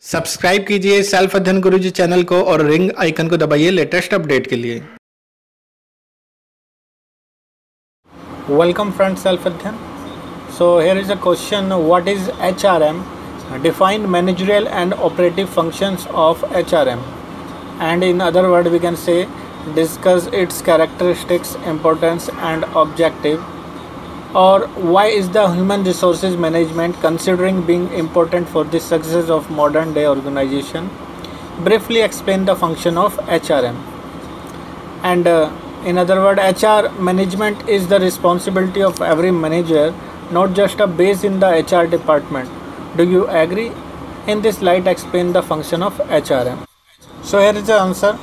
Subscribe कीजिए self अध्ययन गुरुजी channel को और रिंग आइकन को दबाइए लेटेस्ट अपडेट के लिए। Welcome friends, self अध्ययन. So here is a question: what is HRM? Define managerial and operative functions of HRM, and in other words we can say discuss its characteristics, importance and objective. Or why is the human resources management considering being important for the success of modern day organization? Briefly explain the function of HRM. And in other words, HR management is the responsibility of every manager, not just a base in the HR department. Do you agree? In this light, explain the function of HRM. So here is the answer.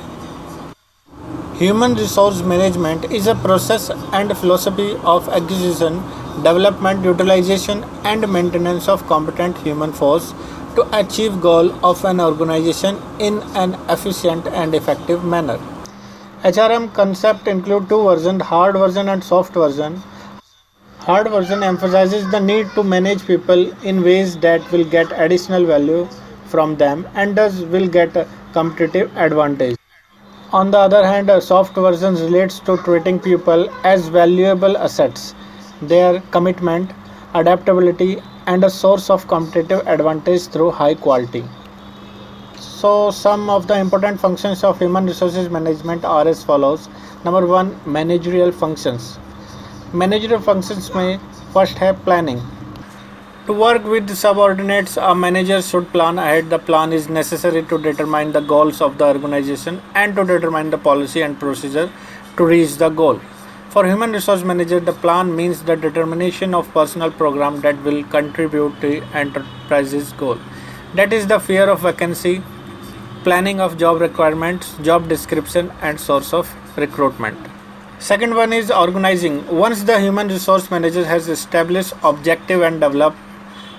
Human resource management is a process and philosophy of acquisition, development, utilization and maintenance of competent human force to achieve goal of an organization in an efficient and effective manner. HRM concept include two versions, hard version and soft version. Hard version emphasizes the need to manage people in ways that will get additional value from them and thus will get a competitive advantage. On the other hand, a soft version relates to treating people as valuable assets, their commitment, adaptability, and a source of competitive advantage through high quality. So, some of the important functions of human resources management are as follows. Number one, managerial functions. Managerial functions may first have planning. To work with subordinates, a manager should plan ahead. The plan is necessary to determine the goals of the organization and to determine the policy and procedure to reach the goal. For human resource manager, the plan means the determination of personal program that will contribute to enterprise's goal. That is the fear of vacancy, planning of job requirements, job description and source of recruitment. Second one is organizing. Once the human resource manager has established objective and developed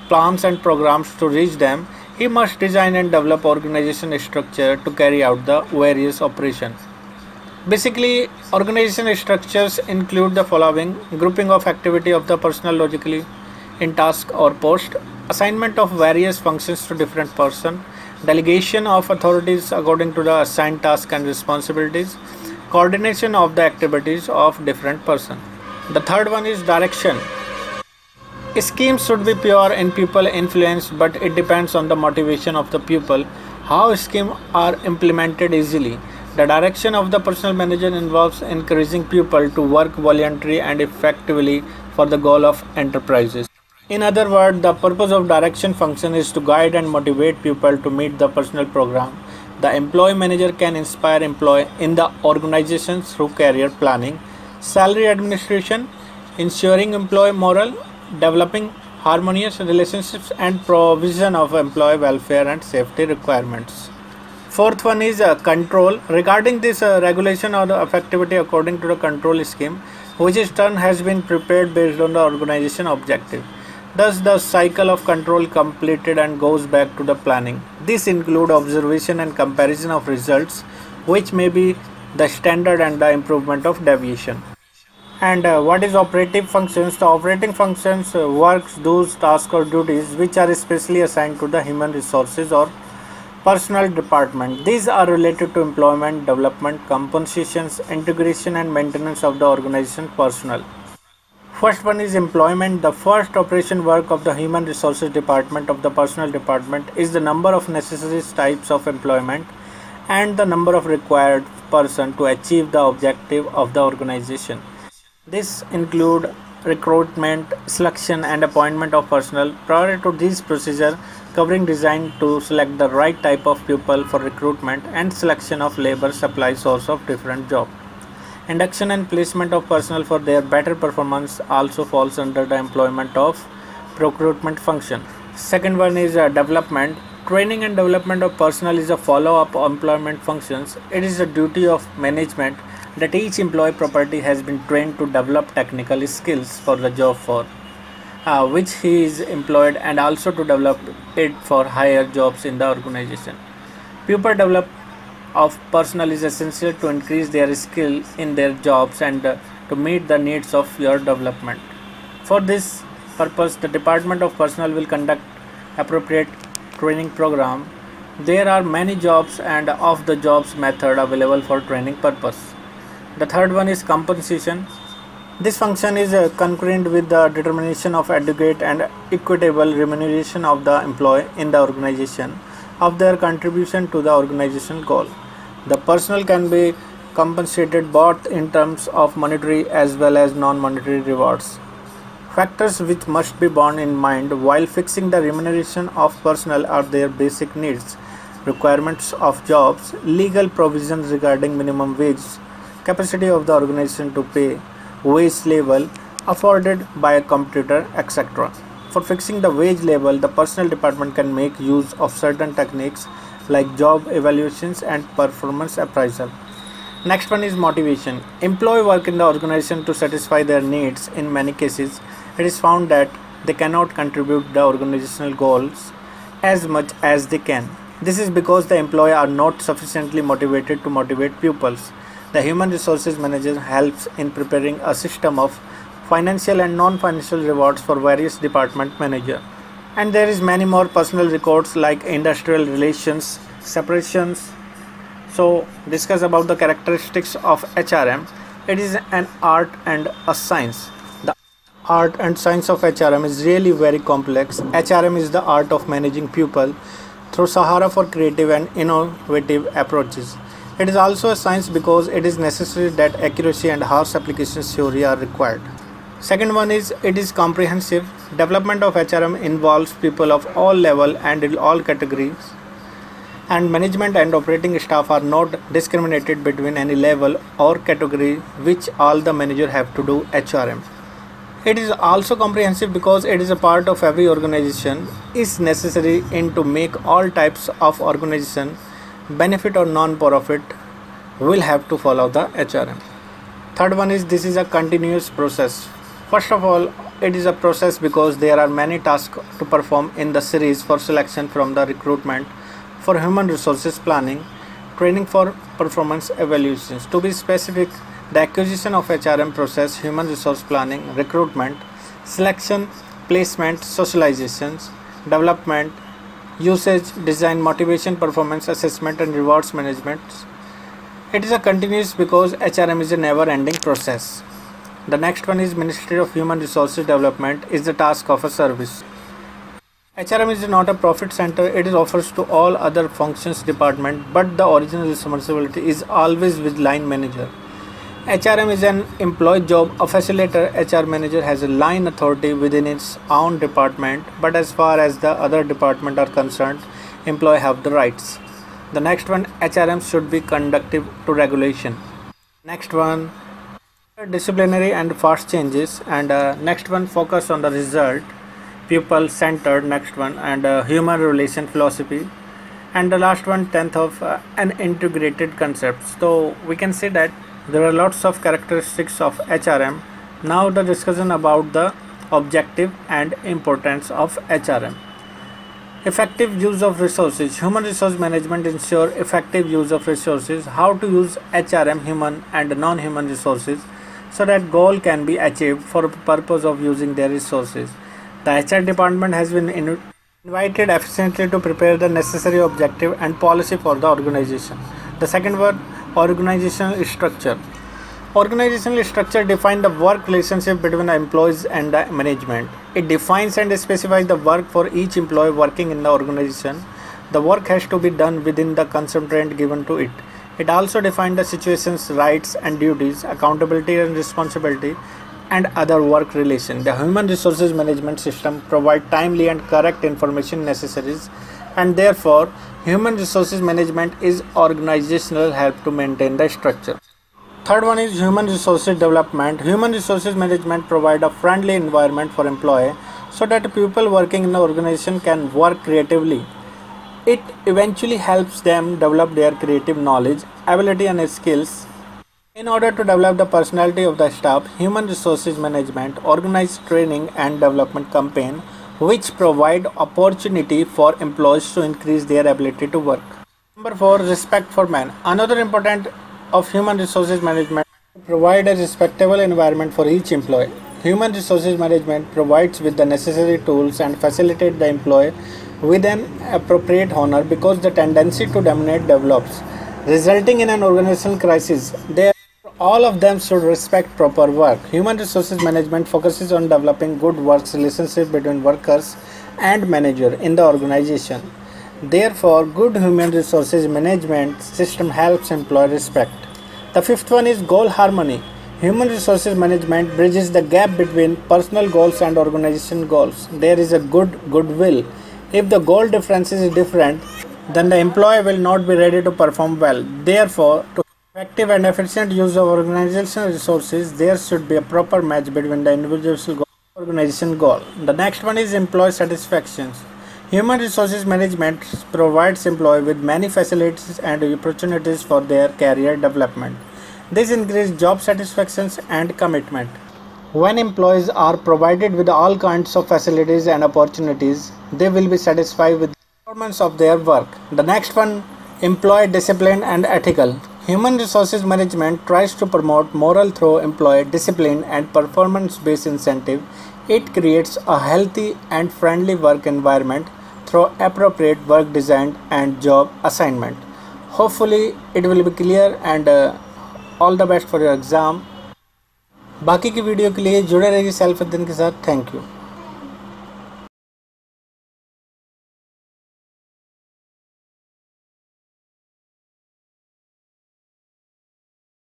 plans and programs to reach them, he must design and develop organization structure to carry out the various operations. Basically, organization structures include the following: grouping of activity of the personnel logically in task or post, assignment of various functions to different person, delegation of authorities according to the assigned task and responsibilities, coordination of the activities of different person. The third one is direction. Schemes should be pure in people influence, but it depends on the motivation of the people how schemes are implemented easily. The direction of the personnel manager involves encouraging people to work voluntarily and effectively for the goal of enterprises. In other words, the purpose of direction function is to guide and motivate people to meet the personnel program. The employee manager can inspire employee in the organization through career planning, salary administration, ensuring employee morale, developing harmonious relationships and provision of employee welfare and safety requirements. Fourth one is control. Regarding this regulation of the effectivity according to the control scheme, which in turn has been prepared based on the organization objective. Thus the cycle of control completed and goes back to the planning. This include observation and comparison of results, which may be the standard and the improvement of deviation. And what is operative functions? The operating functions works those tasks or duties which are specially assigned to the human resources or personnel department. These are related to employment, development, compensations, integration and maintenance of the organization personnel. First one is employment. The first operation work of the human resources department of the personnel department is the number of necessary types of employment and the number of required person to achieve the objective of the organization. This include recruitment, selection and appointment of personnel. Prior to this procedure, covering design to select the right type of people for recruitment and selection of labor supply source of different job. Induction and placement of personnel for their better performance also falls under the employment of recruitment function. Second one is development. Training and development of personnel is a follow-up employment functions. It is a duty of management that each employee property has been trained to develop technical skills for the job for which he is employed and also to develop it for higher jobs in the organization. People development of personnel is essential to increase their skill in their jobs and to meet the needs of your development. For this purpose, the Department of Personnel will conduct appropriate training program There are many jobs and off the jobs method available for training purpose. The third one is compensation. This function is concurrent with the determination of adequate and equitable remuneration of the employee in the organization of their contribution to the organization goal. The personnel can be compensated both in terms of monetary as well as non-monetary rewards. Factors which must be borne in mind while fixing the remuneration of personnel are their basic needs, requirements of jobs, legal provisions regarding minimum wage, capacity of the organization to pay, wage level afforded by a competitor, etc. For fixing the wage level, the personnel department can make use of certain techniques like job evaluations and performance appraisal. Next one is motivation. Employees work in the organization to satisfy their needs. In many cases, it is found that they cannot contribute the organizational goals as much as they can. This is because the employees are not sufficiently motivated to motivate pupils. The human resources manager helps in preparing a system of financial and non-financial rewards for various department managers. And there is many more personal records like industrial relations, separations. So discuss about the characteristics of HRM. It is an art and a science. The art and science of HRM is really very complex. HRM is the art of managing people through Sahara for creative and innovative approaches. It is also a science because it is necessary that accuracy and harsh application theory are required. Second one is it is comprehensive. Development of HRM involves people of all level and in all categories, and management and operating staff are not discriminated between any level or category which all the manager have to do HRM. It is also comprehensive because it is a part of every organization is necessary in to make all types of organization benefit or non-profit will have to follow the HRM. Third one is this is a continuous process. First of all, it is a process because there are many tasks to perform in the series for selection from the recruitment, for human resources planning, training for performance evaluations. To be specific, the acquisition of HRM process, human resource planning, recruitment, selection, placement, socializations, development, usage, design, motivation, performance assessment and rewards management. It is a continuous because HRM is a never-ending process. The next one is Ministry of Human Resources Development is the task of a service. HRM is not a profit center, it is offers to all other functions department, but the original responsibility is always with line manager. HRM is an employee job. A facilitator HR manager has a line authority within its own department, but as far as the other department are concerned, employee have the rights. The next one, HRM should be conducive to regulation. Next one, disciplinary and fast changes, and next one, focus on the result, people centered. Next one, and human relation philosophy, and the last one, 10th of an integrated concept. So we can say that there are lots of characteristics of HRM. Now the discussion about the objective and importance of HRM. Effective use of resources. Human resource management ensure effective use of resources. How to use HRM, human and non-human resources, so that goal can be achieved for the purpose of using their resources. The HR department has been invited efficiently to prepare the necessary objective and policy for the organization. The second one, organizational structure. Organizational structure defines the work relationship between the employees and the management. It defines and specifies the work for each employee working in the organization. The work has to be done within the constraint given to it. It also defines the situations, rights and duties, accountability and responsibility, and other work relations. The human resources management system provides timely and correct information necessary, and therefore human resources management is organizational help to maintain the structure. Third one is human resources development. Human resources management provide a friendly environment for employee so that people working in the organization can work creatively. It eventually helps them develop their creative knowledge, ability and skills. In order to develop the personality of the staff, human resources management organizes training and development campaign which provide opportunity for employees to increase their ability to work. Number 4, respect for man. Another important of human resources management provide a respectable environment for each employee. Human resources management provides with the necessary tools and facilitate the employee with an appropriate honor because the tendency to dominate develops, resulting in an organizational crisis. All of them should respect proper work. Human resources management focuses on developing good work relationship between workers and manager in the organization. Therefore, good human resources management system helps employee respect. The fifth one is goal harmony. Human resources management bridges the gap between personal goals and organization goals. There is a goodwill. If the goal difference is different, then the employee will not be ready to perform well. Therefore, to effective and efficient use of organizational resources, there should be a proper match between the individual goal and organization goal. The next one is employee satisfaction. Human resources management provides employees with many facilities and opportunities for their career development. This increases job satisfaction and commitment. When employees are provided with all kinds of facilities and opportunities, they will be satisfied with the performance of their work. The next one, employee discipline and ethical. Human resources management tries to promote moral through employee discipline and performance-based incentive. It creates a healthy and friendly work environment through appropriate work design and job assignment. Hopefully it will be clear and all the best for your exam. बाकी की video के लिए जुड़े रहिए self अध्ययन के साथ. Thank you.